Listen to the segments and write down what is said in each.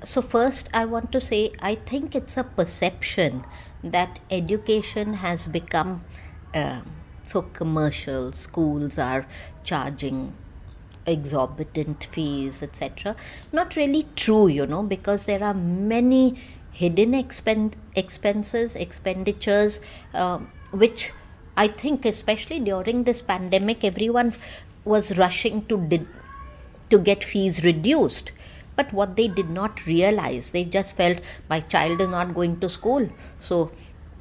So first, I want to say I think it's a perception that education has become so commercial. Schools are charging exorbitant fees, etc. Not really true, because there are many hidden expenditures, which I think, especially during this pandemic, everyone was rushing to get fees reduced. But what they did not realize, they just felt my child is not going to school, so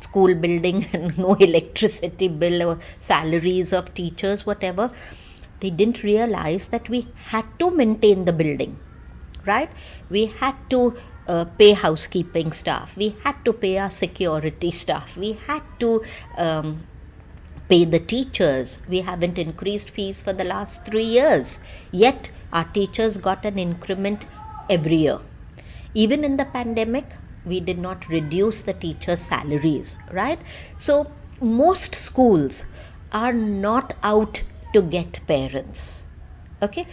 school building and no electricity bill or salaries of teachers, whatever. They didn't realize that we had to maintain the building, right? We had to pay housekeeping staff, we had to pay our security staff, we had to pay the teachers. We haven't increased fees for the last 3 years, yet our teachers got an increment every year. Even in the pandemic, we did not reduce the teachers' salaries, right? So most schools are not out to get parents. Okay?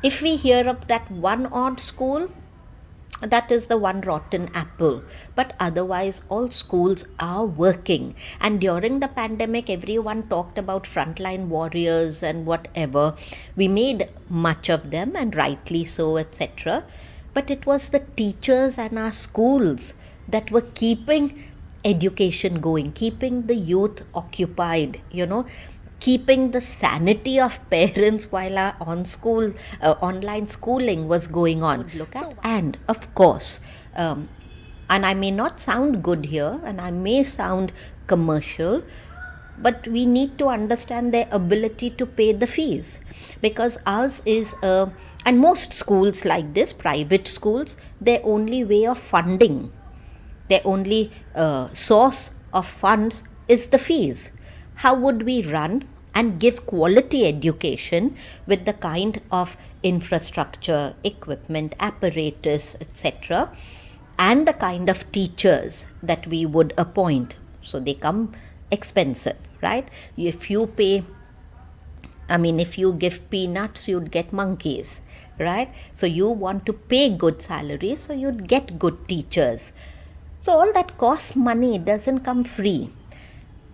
If we hear of that one odd school, that is the one rotten apple. But otherwise, all schools are working. And during the pandemic, everyone talked about frontline warriors and whatever. We made much of them, and rightly so, etc. But it was the teachers and our schools that were keeping education going, keeping the youth occupied, keeping the sanity of parents while our online schooling was going on. And of course, and I may not sound good here, and I may sound commercial, but we need to understand their ability to pay the fees, because ours is and most schools like this, private schools, their only way of funding, their only source of funds is the fees. How would we run and give quality education with the kind of infrastructure, equipment, apparatus, etc., and the kind of teachers that we would appoint? So they come expensive, right? If you give peanuts, you'd get monkeys, right? So you want to pay good salaries, so you'd get good teachers. So all that costs money, it doesn't come free.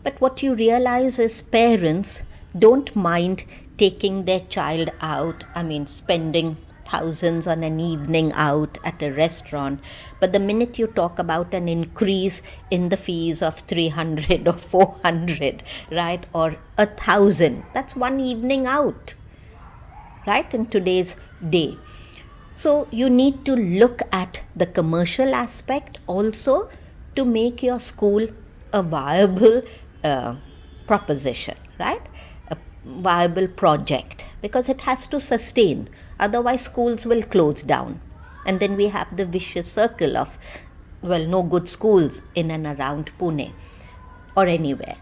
But what you realize is parents don't mind taking their child out, spending thousands on an evening out at a restaurant. But the minute you talk about an increase in the fees of 300 or 400, right, or 1,000, that's one evening out, right, in today's day. So you need to look at the commercial aspect also to make your school a viable proposition, right? A viable project, because it has to sustain. Otherwise, schools will close down. And then we have the vicious circle of, no good schools in and around Pune or anywhere.